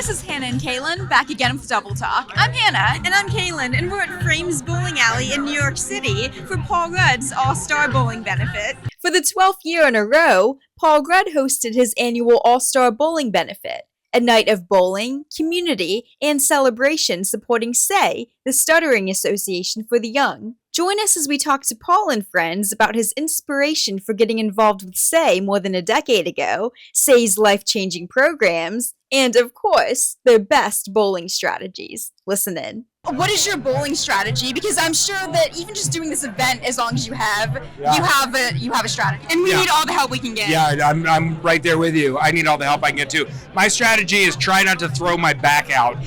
This is Hannah and Cailin, back again with Double Talk. I'm Hannah. And I'm Cailin, and we're at Frames Bowling Alley in New York City for Paul Rudd's All-Star Bowling Benefit. For the 12th year in a row, Paul Rudd hosted his annual All-Star Bowling Benefit, a night of bowling, community, and celebration supporting SAY, the Stuttering Association for the Young. Join us as we talk to Paul and friends about his inspiration for getting involved with SAY more than a decade ago, SAY's life-changing programs, and, of course, their best bowling strategies. Listen in. What is your bowling strategy? Because I'm sure that even just doing this event, as long as you have, you have a strategy. And we need all the help we can get. Yeah, I'm right there with you. I need all the help I can get too. My strategy is try not to throw my back out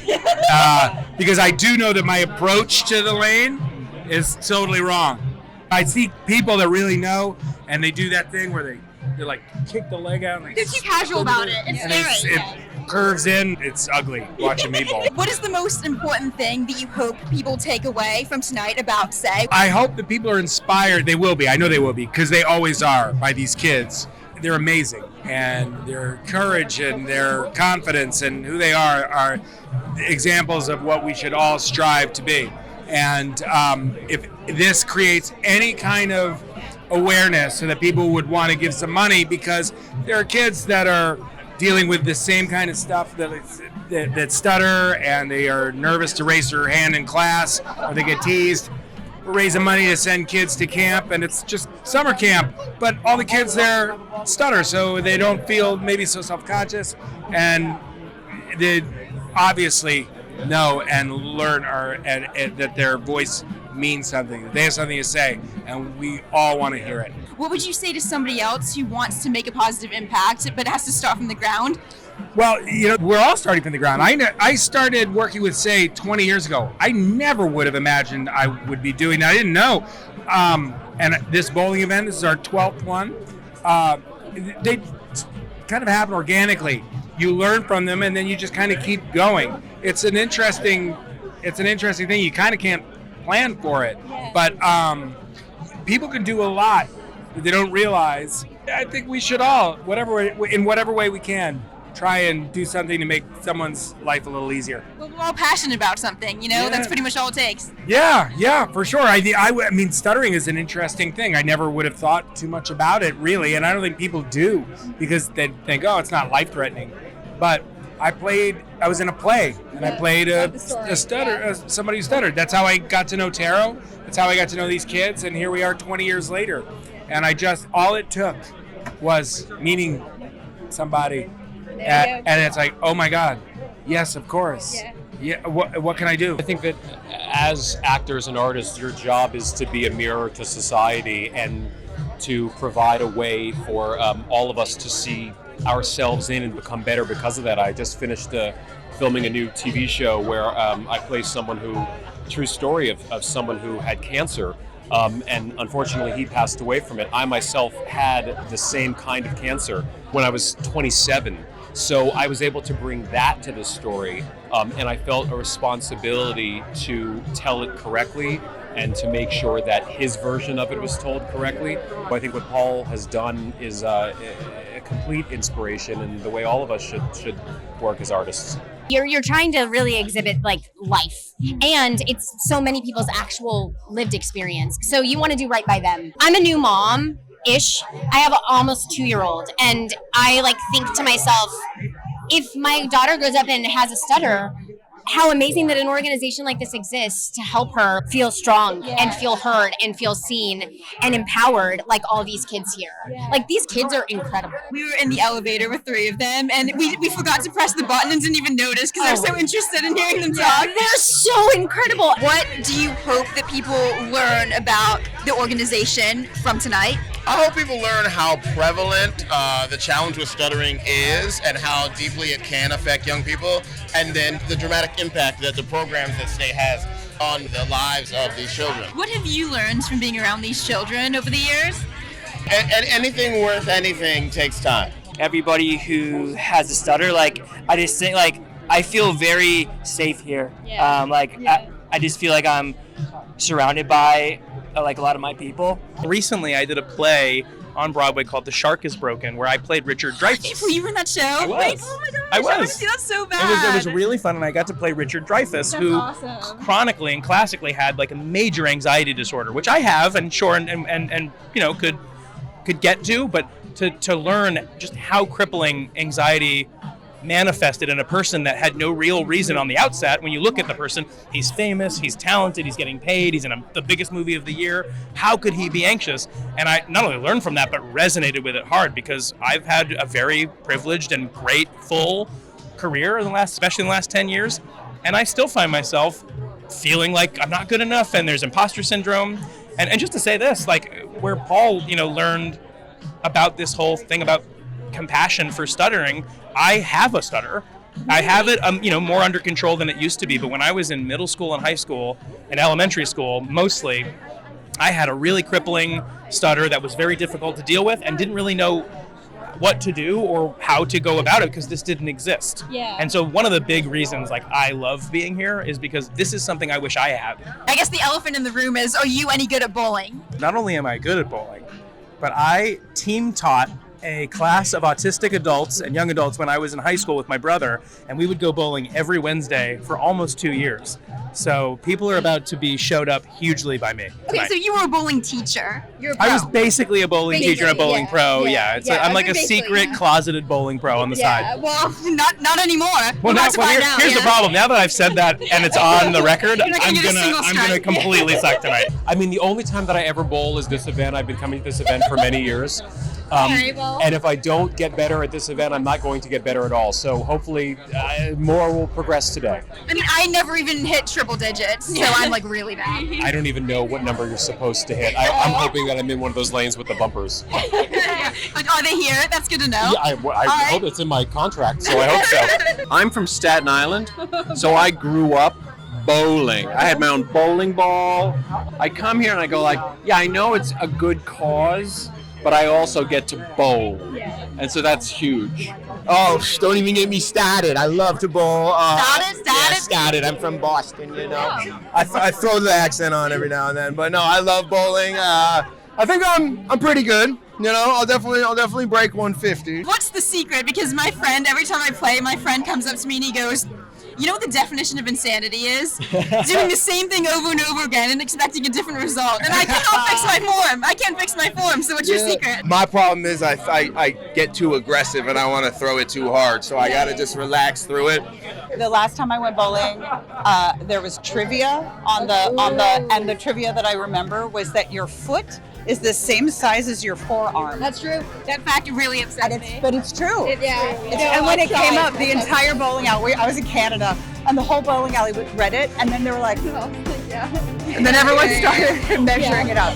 because I do know that my approach to the lane is totally wrong. I see people that really know, and they do that thing where they like kick the leg out. And They're too casual about it. It's scary. It curves in. It's ugly watching me bowl. What is the most important thing that you hope people take away from tonight about SAY? I hope that people are inspired. They will be. I know they will be, because they always are by these kids. They're amazing, and their courage and their confidence and who they are examples of what we should all strive to be. And if this creates any kind of awareness so that people would want to give some money, because there are kids that are dealing with the same kind of stuff that stutter, and they are nervous to raise their hand in class, or they get teased. We're raising money to send kids to camp, and it's just summer camp, but all the kids there stutter, so they don't feel maybe so self-conscious, and they obviously know and learn that their voice means something, that they have something to say, and we all want to hear it. What would you say to somebody else who wants to make a positive impact but has to start from the ground? Well, we're all starting from the ground. I started working with SAY 20 years ago. I never would have imagined I would be doing that. I didn't know. And this bowling event, this is our 12th one. They kind of happen organically. You learn from them, and then you just kind of keep going. It's an interesting thing. You kind of can't plan for it, but people can do a lot that they don't realize. I think we should all, in whatever way we can, try and do something to make someone's life a little easier. Well, we're all passionate about something, That's pretty much all it takes. Yeah, for sure. I mean, stuttering is an interesting thing. I never would have thought too much about it, really, and I don't think people do, because they think, oh, it's not life-threatening. But I was in a play, and I played somebody who stuttered. That's how I got to know Taro. That's how I got to know these kids, and here we are 20 years later. And all it took was meeting somebody. And it's like, oh my God, yes, of course. Yeah. What can I do? I think that as actors and artists, your job is to be a mirror to society and to provide a way for all of us to see ourselves in and become better because of that. I just finished filming a new TV show where I play true story of someone who had cancer. And unfortunately, he passed away from it. I myself had the same kind of cancer when I was 27. So I was able to bring that to the story, and I felt a responsibility to tell it correctly and to make sure that his version of it was told correctly. I think what Paul has done is a complete inspiration, and the way all of us should work as artists. You're trying to really exhibit life, and it's so many people's actual lived experience. So you want to do right by them. I'm a new mom-ish. I have an almost 2-year-old, and I think to myself, if my daughter grows up and has a stutter, how amazing that an organization like this exists to help her feel strong and feel heard and feel seen and empowered like all these kids here. These kids are incredible. We were in the elevator with 3 of them, and we forgot to press the button and didn't even notice because I was so interested in hearing them talk. They're so incredible. What do you hope that people learn about the organization from tonight? I hope people learn how prevalent the challenge with stuttering is and how deeply it can affect young people, and then the dramatic impact that the programs that SAY has on the lives of these children. What have you learned from being around these children over the years? And anything worth anything takes time. Everybody who has a stutter, I just think, I feel very safe here. I just feel like I'm surrounded by a lot of my people. Recently I did a play on Broadway called The Shark is Broken, where I played Richard Dreyfuss. Were you in that show? I was. Like, oh my gosh, I was. want to see that so bad. It was really fun, and I got to play Richard Dreyfuss, who chronically and classically had like a major anxiety disorder, which I have, and you know, could get to, but to learn just how crippling anxiety manifested in a person that had no real reason on the outset. When you look at the person, he's famous, he's talented, he's getting paid, he's in the biggest movie of the year. How could he be anxious? And I not only learned from that, but resonated with it hard, because I've had a very privileged and great full career especially in the last 10 years. And I still find myself feeling like I'm not good enough, and there's imposter syndrome. And just to say this, like where Paul, you know, learned about this whole thing about compassion for stuttering, I have a stutter. I have it, you know, more under control than it used to be. But when I was in middle school and high school and elementary school, mostly, I had a really crippling stutter that was very difficult to deal with and didn't really know what to do or how to go about it, because this didn't exist. Yeah. And so one of the big reasons like I love being here is because this is something I wish I had. I guess the elephant in the room is, are you any good at bowling? Not only am I good at bowling, but I team taught a class of autistic adults and young adults when I was in high school with my brother, and we would go bowling every Wednesday for almost 2 years. So people are about to be showed up hugely by me tonight. Okay, so you were a bowling teacher. You're a pro. I was basically a bowling teacher and a bowling pro. Yeah, I'm like a secret closeted bowling pro on the side. Well, not anymore. Well, here's the problem. Now that I've said that and it's on the record, I'm gonna completely suck tonight. I mean, the only time that I ever bowl is this event. I've been coming to this event for many years. And if I don't get better at this event, I'm not going to get better at all. So hopefully more will progress today. I mean, I never even hit triple digits, so I'm like really bad. I don't even know what number you're supposed to hit. I'm hoping that I'm in one of those lanes with the bumpers. Are they here? That's good to know. Yeah, I hope it's in my contract, so I hope so. I'm from Staten Island, so I grew up bowling. I had my own bowling ball. I come here and I go like, yeah, I know it's a good cause, but I also get to bowl. And so that's huge. Oh, don't even get me started. I love to bowl. Started. I'm from Boston, you know. I throw the accent on every now and then, but no, I love bowling. I think I'm pretty good. You know, I'll definitely break 150. What's the secret? Because my friend, every time I play, my friend comes up to me and he goes, you know what the definition of insanity is? Doing the same thing over and over again and expecting a different result. And I cannot fix my form. I can't fix my form. So what's your secret? My problem is I get too aggressive and I want to throw it too hard. So I got to just relax through it. The last time I went bowling, there was trivia and the trivia that I remember was that your foot is the same size as your forearm. That's true. That fact really upsets me. But it's true. And when it came up, the entire bowling alley, I was in Canada, and the whole bowling alley read it, and then they were like, and then everyone started measuring it up.